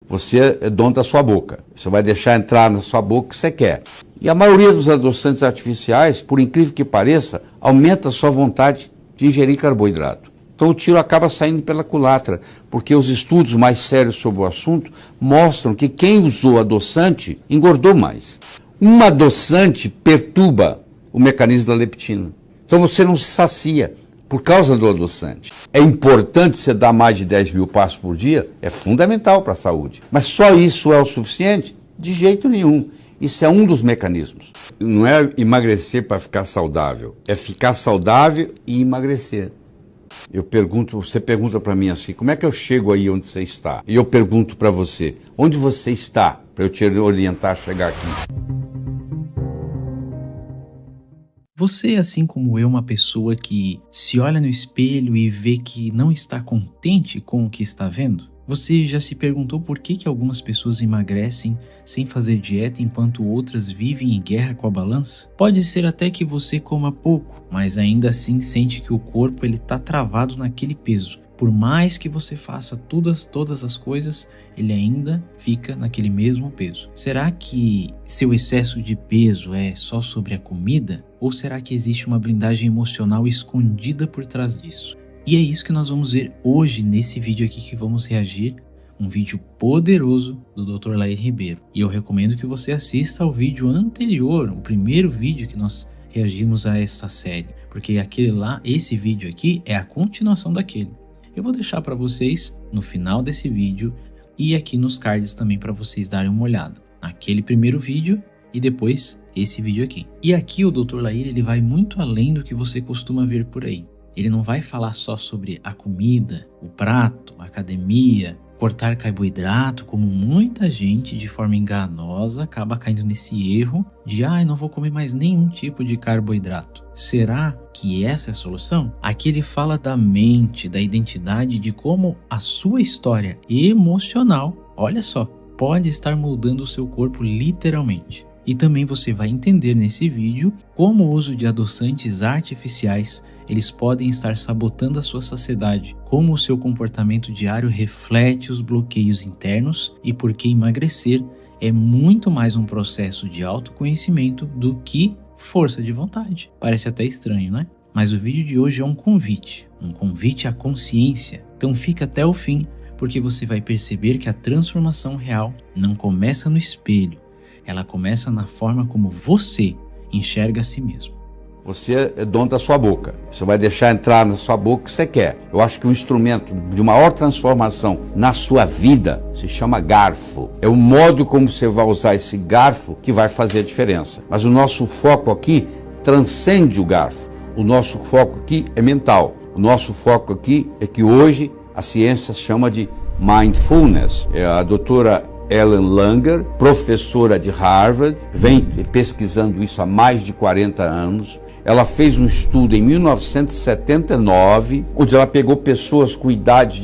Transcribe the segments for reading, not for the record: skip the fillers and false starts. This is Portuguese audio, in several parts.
Você é dono da sua boca. Você vai deixar entrar na sua boca o que você quer. E a maioria dos adoçantes artificiais, por incrível que pareça, aumenta a sua vontade de ingerir carboidrato. Então o tiro acaba saindo pela culatra, porque os estudos mais sérios sobre o assunto mostram que quem usou adoçante engordou mais. Um adoçante perturba o mecanismo da leptina. Então você não se sacia por causa do adoçante. É importante você dar mais de 10 mil passos por dia? É fundamental para a saúde. Mas só isso é o suficiente? De jeito nenhum. Isso é um dos mecanismos. Não é emagrecer para ficar saudável. É ficar saudável e emagrecer. Você pergunta para mim assim, como é que eu chego aí onde você está? E eu pergunto para você, onde você está? Para eu te orientar a chegar aqui. Você, assim como eu, uma pessoa que se olha no espelho e vê que não está contente com o que está vendo? Você já se perguntou por que algumas pessoas emagrecem sem fazer dieta enquanto outras vivem em guerra com a balança? Pode ser até que você coma pouco, mas ainda assim sente que o corpo está travado naquele peso. Por mais que você faça todas as coisas, ele ainda fica naquele mesmo peso. Será que seu excesso de peso é só sobre a comida? Ou será que existe uma blindagem emocional escondida por trás disso? E é isso que nós vamos ver hoje nesse vídeo aqui que vamos reagir. Um vídeo poderoso do Dr. Lair Ribeiro. E eu recomendo que você assista ao vídeo anterior, o primeiro vídeo que nós reagimos a essa série. Porque esse vídeo aqui é a continuação daquele. Eu vou deixar para vocês no final desse vídeo e aqui nos cards também para vocês darem uma olhada. Aquele primeiro vídeo e depois esse vídeo aqui. E aqui o Dr. Lair ele vai muito além do que você costuma ver por aí. Ele não vai falar só sobre a comida, o prato, a academia, cortar carboidrato, como muita gente de forma enganosa acaba caindo nesse erro de não vou comer mais nenhum tipo de carboidrato. Será que essa é a solução? Aqui ele fala da mente, da identidade, de como a sua história emocional, olha só, pode estar moldando o seu corpo literalmente. E também você vai entender nesse vídeo como o uso de adoçantes artificiais eles podem estar sabotando a sua saciedade, como o seu comportamento diário reflete os bloqueios internos e por que emagrecer é muito mais um processo de autoconhecimento do que força de vontade. Parece até estranho, né? Mas o vídeo de hoje é um convite à consciência. Então fica até o fim, porque você vai perceber que a transformação real não começa no espelho, ela começa na forma como você enxerga a si mesmo. Você é dono da sua boca. Você vai deixar entrar na sua boca o que você quer. Eu acho que um instrumento de maior transformação na sua vida se chama garfo. É o modo como você vai usar esse garfo que vai fazer a diferença. Mas o nosso foco aqui transcende o garfo. O nosso foco aqui é mental. O nosso foco aqui é que hoje a ciência chama de mindfulness. A doutora Ellen Langer, professora de Harvard, vem pesquisando isso há mais de 40 anos. Ela fez um estudo em 1979, onde ela pegou pessoas com idade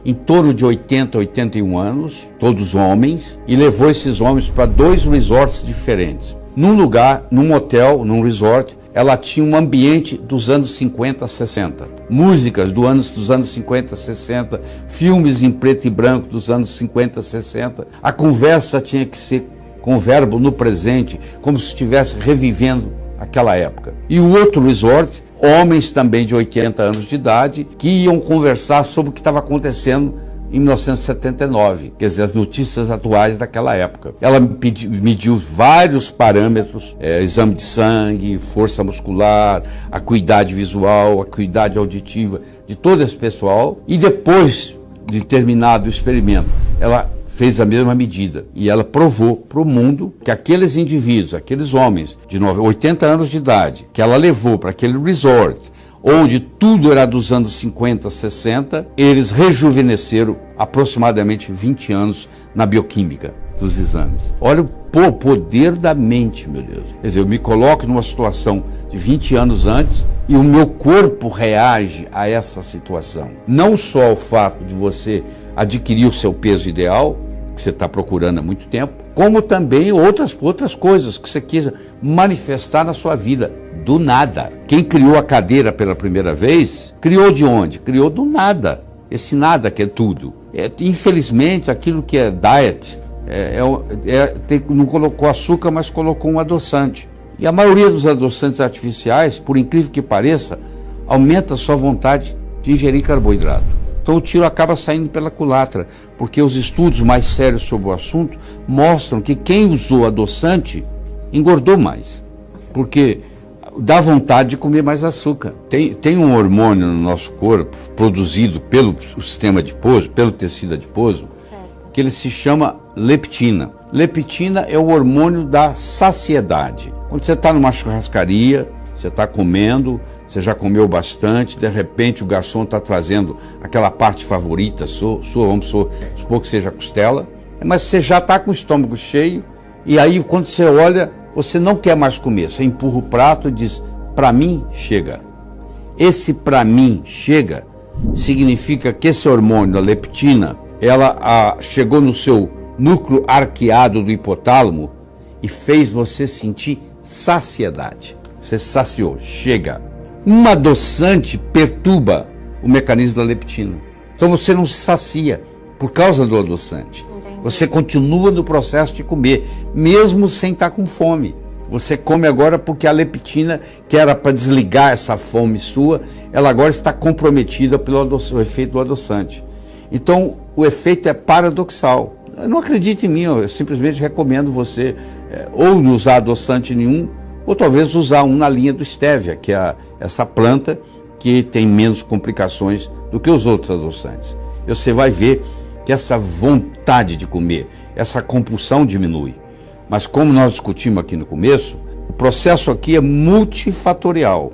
em torno de 80 a 81 anos, todos homens, e levou esses homens para 2 resorts diferentes. Num lugar, num hotel, num resort, ela tinha um ambiente dos anos 50 a 60. Músicas dos anos 50 a 60, filmes em preto e branco dos anos 50 a 60. A conversa tinha que ser com o verbo no presente, como se estivesse revivendo aquela época. E o outro resort, homens também de 80 anos de idade, que iam conversar sobre o que estava acontecendo em 1979, quer dizer, as notícias atuais daquela época. Ela mediu vários parâmetros, exame de sangue, força muscular, acuidade visual, acuidade auditiva de todo esse pessoal, e depois de terminado o experimento, ela fez a mesma medida e ela provou para o mundo que aqueles indivíduos, aqueles homens de 80 anos de idade, que ela levou para aquele resort, onde tudo era dos anos 50, 60, eles rejuvenesceram aproximadamente 20 anos na bioquímica dos exames. Olha o poder da mente, meu Deus. Quer dizer, eu me coloco numa situação de 20 anos antes e o meu corpo reage a essa situação. Não só o fato de você adquirir o seu peso ideal, que você está procurando há muito tempo, como também outras coisas que você quis manifestar na sua vida, do nada. Quem criou a cadeira pela primeira vez, criou de onde? Criou do nada. Esse nada que é tudo. Infelizmente, aquilo que é diet, não colocou açúcar, mas colocou um adoçante. E a maioria dos adoçantes artificiais, por incrível que pareça, aumenta a sua vontade de ingerir carboidrato. Então o tiro acaba saindo pela culatra, porque os estudos mais sérios sobre o assunto mostram que quem usou adoçante engordou mais, porque dá vontade de comer mais açúcar. Tem um hormônio no nosso corpo, produzido pelo sistema adiposo, pelo tecido adiposo, que ele se chama leptina. Leptina é o hormônio da saciedade. Quando você está numa churrascaria, você está comendo, você já comeu bastante, de repente o garçom está trazendo aquela parte favorita sua, vamos supor que seja a costela, mas você já está com o estômago cheio, e aí quando você olha, você não quer mais comer, você empurra o prato e diz, para mim, chega. Esse para mim, chega, significa que esse hormônio, a leptina, ela chegou no seu núcleo arqueado do hipotálamo e fez você sentir saciedade. Você saciou, chega. Um adoçante perturba o mecanismo da leptina. Então você não se sacia por causa do adoçante. Entendi. Você continua no processo de comer, mesmo sem estar com fome. Você come agora porque a leptina, que era para desligar essa fome sua, ela agora está comprometida pelo efeito do adoçante. Então o efeito é paradoxal. Não acredite em mim, eu simplesmente recomendo você ou não usar adoçante nenhum, ou talvez usar um na linha do stevia, que é essa planta que tem menos complicações do que os outros adoçantes. E você vai ver que essa vontade de comer, essa compulsão diminui. Mas como nós discutimos aqui no começo, o processo aqui é multifatorial.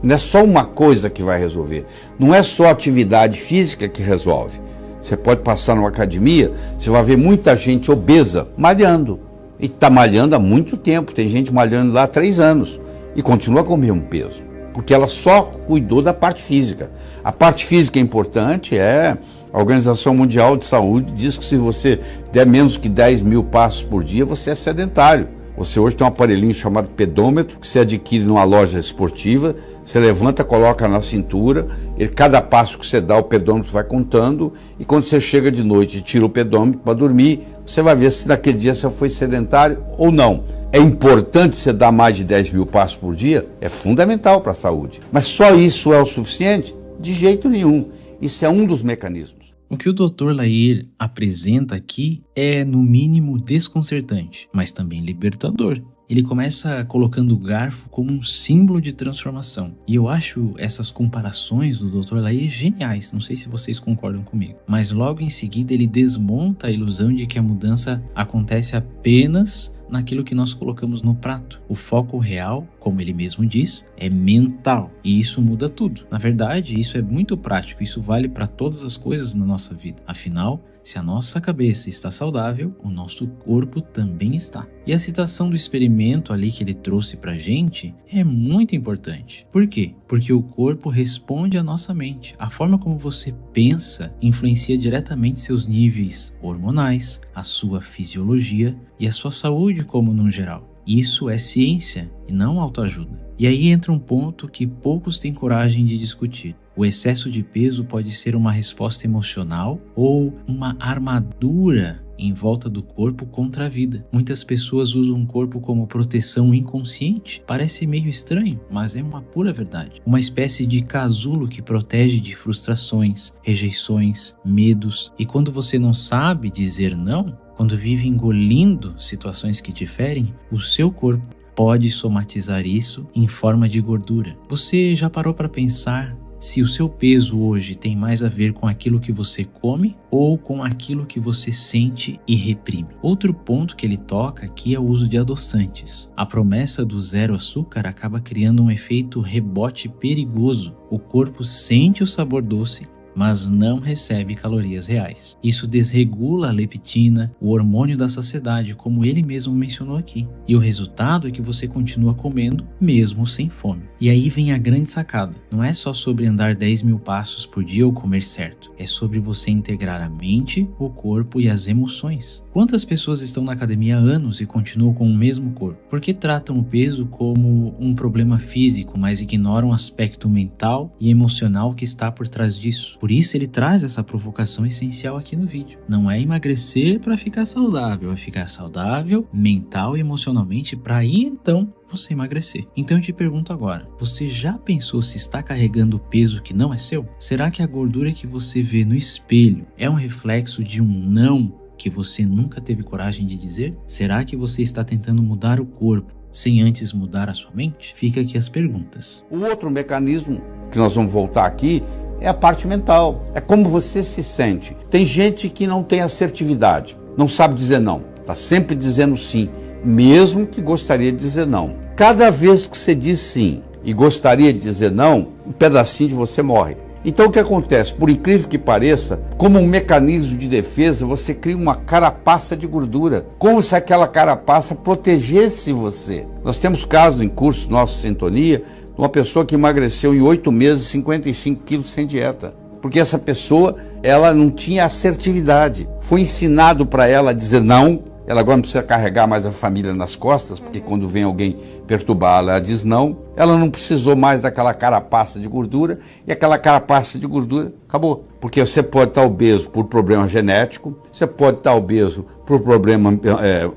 Não é só uma coisa que vai resolver. Não é só a atividade física que resolve. Você pode passar numa academia, você vai ver muita gente obesa malhando. E está malhando há muito tempo. Tem gente malhando lá há 3 anos e continua com o mesmo peso. Porque ela só cuidou da parte física. A parte física é importante, a Organização Mundial de Saúde diz que se você der menos que 10 mil passos por dia, você é sedentário. Você hoje tem um aparelhinho chamado pedômetro, que você adquire numa loja esportiva, você levanta, coloca na cintura, e cada passo que você dá, o pedômetro vai contando, e quando você chega de noite e tira o pedômetro para dormir, você vai ver se naquele dia você foi sedentário ou não. É importante você dar mais de 10 mil passos por dia? É fundamental para a saúde. Mas só isso é o suficiente? De jeito nenhum. Isso é um dos mecanismos. O que o Dr. Lair apresenta aqui é, no mínimo, desconcertante, mas também libertador. Ele começa colocando o garfo como um símbolo de transformação. E eu acho essas comparações do Dr. Lair geniais, não sei se vocês concordam comigo. Mas logo em seguida ele desmonta a ilusão de que a mudança acontece apenas naquilo que nós colocamos no prato. O foco real, como ele mesmo diz, é mental. E isso muda tudo. Na verdade, isso é muito prático. Isso vale para todas as coisas na nossa vida. Afinal, se a nossa cabeça está saudável, o nosso corpo também está. E a citação do experimento ali que ele trouxe pra gente é muito importante. Por quê? Porque o corpo responde à nossa mente. A forma como você pensa influencia diretamente seus níveis hormonais, a sua fisiologia e a sua saúde como no geral. Isso é ciência e não autoajuda. E aí entra um ponto que poucos têm coragem de discutir. O excesso de peso pode ser uma resposta emocional ou uma armadura em volta do corpo contra a vida. Muitas pessoas usam o corpo como proteção inconsciente. Parece meio estranho, mas é uma pura verdade. Uma espécie de casulo que protege de frustrações, rejeições, medos. E quando você não sabe dizer não, quando vive engolindo situações que te ferem, o seu corpo pode somatizar isso em forma de gordura. Você já parou para pensar se o seu peso hoje tem mais a ver com aquilo que você come ou com aquilo que você sente e reprime? Outro ponto que ele toca aqui é o uso de adoçantes. A promessa do zero açúcar acaba criando um efeito rebote perigoso. O corpo sente o sabor doce, mas não recebe calorias reais. Isso desregula a leptina, o hormônio da saciedade, como ele mesmo mencionou aqui. E o resultado é que você continua comendo mesmo sem fome. E aí vem a grande sacada. Não é só sobre andar 10 mil passos por dia ou comer certo. É sobre você integrar a mente, o corpo e as emoções. Quantas pessoas estão na academia há anos e continuam com o mesmo corpo? Porque tratam o peso como um problema físico, mas ignoram o aspecto mental e emocional que está por trás disso. Por isso ele traz essa provocação essencial aqui no vídeo. Não é emagrecer para ficar saudável, é ficar saudável mental e emocionalmente para aí então você emagrecer. Então eu te pergunto agora, você já pensou se está carregando peso que não é seu? Será que a gordura que você vê no espelho é um reflexo de um não que você nunca teve coragem de dizer? Será que você está tentando mudar o corpo sem antes mudar a sua mente? Fica aqui as perguntas. O outro mecanismo que nós vamos voltar aqui é a parte mental. É como você se sente. Tem gente que não tem assertividade, não sabe dizer não, está sempre dizendo sim, mesmo que gostaria de dizer não. Cada vez que você diz sim e gostaria de dizer não, um pedacinho de você morre. Então o que acontece? Por incrível que pareça, como um mecanismo de defesa, você cria uma carapaça de gordura, como se aquela carapaça protegesse você. Nós temos casos em curso nosso Sintonia, de uma pessoa que emagreceu em 8 meses 55 quilos sem dieta. Porque essa pessoa, ela não tinha assertividade. Foi ensinado para ela a dizer não. Ela agora não precisa carregar mais a família nas costas, porque quando vem alguém perturbá-la, ela diz não. Ela não precisou mais daquela carapaça de gordura, e aquela carapaça de gordura acabou. Porque você pode estar obeso por problema genético, você pode estar obeso por problema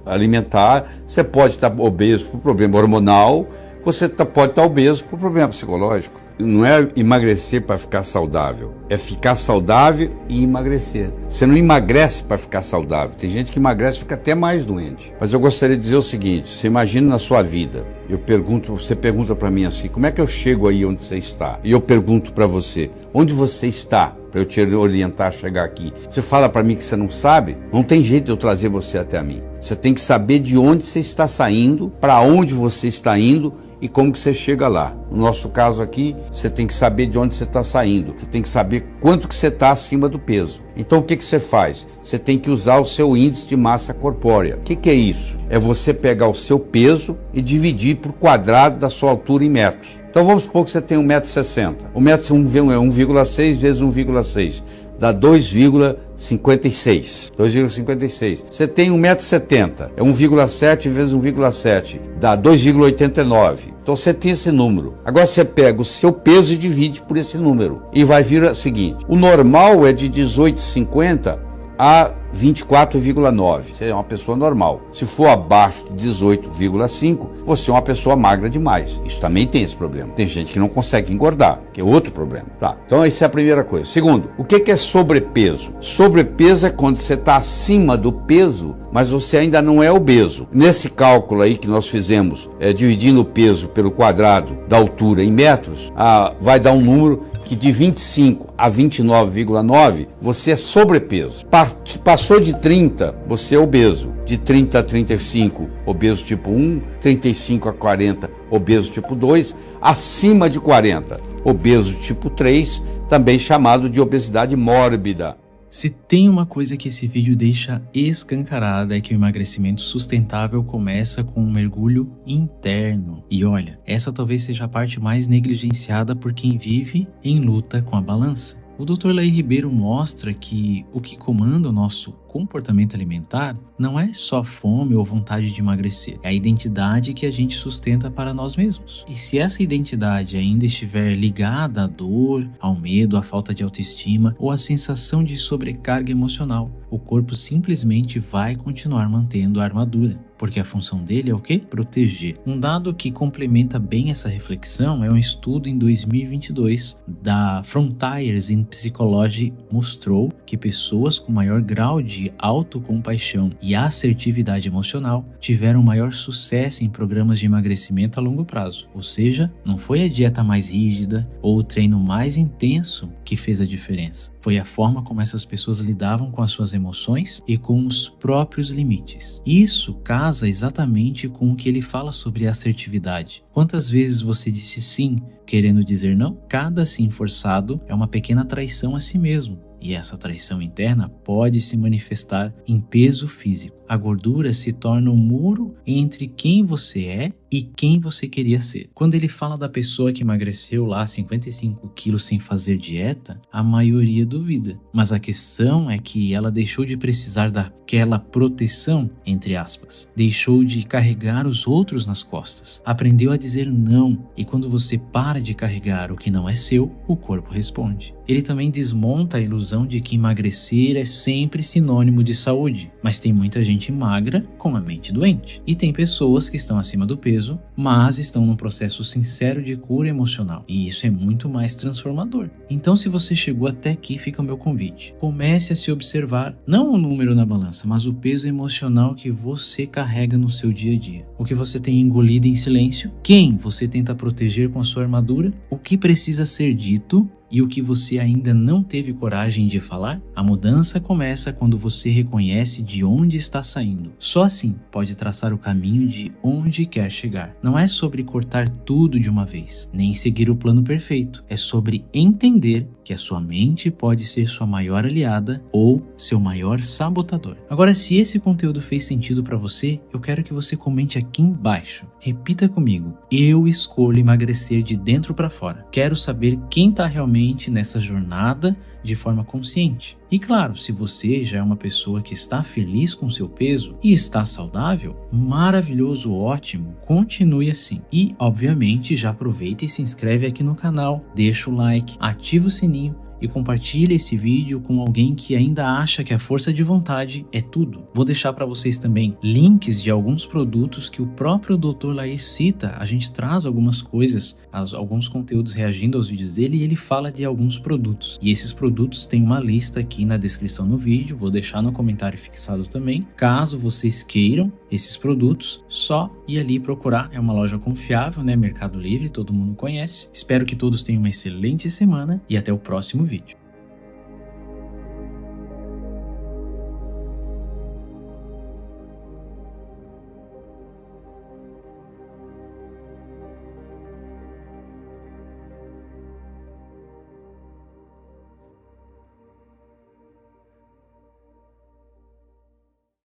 alimentar, você pode estar obeso por problema hormonal, você pode estar obeso por problema psicológico. Não é emagrecer para ficar saudável, é ficar saudável e emagrecer. Você não emagrece para ficar saudável. Tem gente que emagrece e fica até mais doente. Mas eu gostaria de dizer o seguinte, você imagina na sua vida, você pergunta para mim assim, como é que eu chego aí onde você está? E eu pergunto para você, onde você está? Para eu te orientar a chegar aqui. Você fala para mim que você não sabe, não tem jeito de eu trazer você até a mim. Você tem que saber de onde você está saindo, para onde você está indo e como que você chega lá. No nosso caso aqui, você tem que saber de onde você está saindo. Você tem que saber quanto que você está acima do peso. Então o que você faz? Você tem que usar o seu índice de massa corpórea. O que é isso? É você pegar o seu peso e dividir por quadrado da sua altura em metros. Então vamos supor que você tem 1,60 m. O metro é 1,6 vezes 1,6. Dá 2,56. 2,56. Você tem 1,70 m. É 1,7 vezes 1,7. Dá 2,89. Então você tem esse número. Agora você pega o seu peso e divide por esse número. E vai vir o seguinte. O normal é de 18,50 a 24,9. Você é uma pessoa normal. Se for abaixo de 18,5, você é uma pessoa magra demais. Isso também tem esse problema. Tem gente que não consegue engordar, que é outro problema. Tá. Então essa é a primeira coisa. Segundo, o que é sobrepeso? Sobrepeso é quando você está acima do peso, mas você ainda não é obeso. Nesse cálculo aí que nós fizemos, dividindo o peso pelo quadrado da altura em metros, vai dar um número que de 25 a 29,9 você é sobrepeso. Passou de 30, você é obeso. De 30 a 35, obeso tipo 1, 35 a 40, obeso tipo 2, acima de 40, obeso tipo 3, também chamado de obesidade mórbida. Se tem uma coisa que esse vídeo deixa escancarada é que o emagrecimento sustentável começa com um mergulho interno. E olha, essa talvez seja a parte mais negligenciada por quem vive em luta com a balança. O Dr. Laí Ribeiro mostra que o que comanda o nosso comportamento alimentar não é só fome ou vontade de emagrecer, é a identidade que a gente sustenta para nós mesmos. E se essa identidade ainda estiver ligada à dor, ao medo, à falta de autoestima ou à sensação de sobrecarga emocional, o corpo simplesmente vai continuar mantendo a armadura. Porque a função dele é o quê? Proteger. Um dado que complementa bem essa reflexão é um estudo em 2022 da Frontiers in Psychology mostrou que pessoas com maior grau de autocompaixão e assertividade emocional tiveram maior sucesso em programas de emagrecimento a longo prazo. Ou seja, não foi a dieta mais rígida ou o treino mais intenso que fez a diferença. Foi a forma como essas pessoas lidavam com as suas emoções e com os próprios limites. Isso casa exatamente com o que ele fala sobre assertividade. Quantas vezes você disse sim querendo dizer não? Cada sim forçado é uma pequena traição a si mesmo. E essa traição interna pode se manifestar em peso físico. A gordura se torna um muro entre quem você é e quem você queria ser. Quando ele fala da pessoa que emagreceu lá 55 quilos sem fazer dieta, a maioria duvida. Mas a questão é que ela deixou de precisar daquela proteção, entre aspas. Deixou de carregar os outros nas costas. Aprendeu a dizer não. E quando você para de carregar o que não é seu, o corpo responde. Ele também desmonta a ilusão de que emagrecer é sempre sinônimo de saúde. Mas tem muita gente magra com a mente doente. E tem pessoas que estão acima do peso, mas estão num processo sincero de cura emocional. E isso é muito mais transformador. Então, se você chegou até aqui, fica o meu convite. Comece a se observar, não o número na balança, mas o peso emocional que você carrega no seu dia a dia. O que você tem engolido em silêncio, quem você tenta proteger com a sua armadura, o que precisa ser dito e o que você ainda não teve coragem de falar. A mudança começa quando você reconhece de onde está saindo. Só assim pode traçar o caminho de onde quer chegar. Não é sobre cortar tudo de uma vez, nem seguir o plano perfeito. É sobre entender que a sua mente pode ser sua maior aliada ou seu maior sabotador. Agora, se esse conteúdo fez sentido para você, eu quero que você comente aqui embaixo. Repita comigo: eu escolho emagrecer de dentro para fora. Quero saber quem está realmente nessa jornada de forma consciente. E claro, se você já é uma pessoa que está feliz com seu peso e está saudável, maravilhoso, ótimo, continue assim. E, obviamente, já aproveita e se inscreve aqui no canal, deixa o like, ativa o sininho e compartilhe esse vídeo com alguém que ainda acha que a força de vontade é tudo. Vou deixar para vocês também links de alguns produtos que o próprio Dr. Lair cita. A gente traz algumas coisas, alguns conteúdos reagindo aos vídeos dele, e ele fala de alguns produtos. E esses produtos tem uma lista aqui na descrição do vídeo, vou deixar no comentário fixado também. Caso vocês queiram esses produtos, só ir ali procurar. É uma loja confiável, né? Mercado Livre, todo mundo conhece. Espero que todos tenham uma excelente semana e até o próximo vídeo.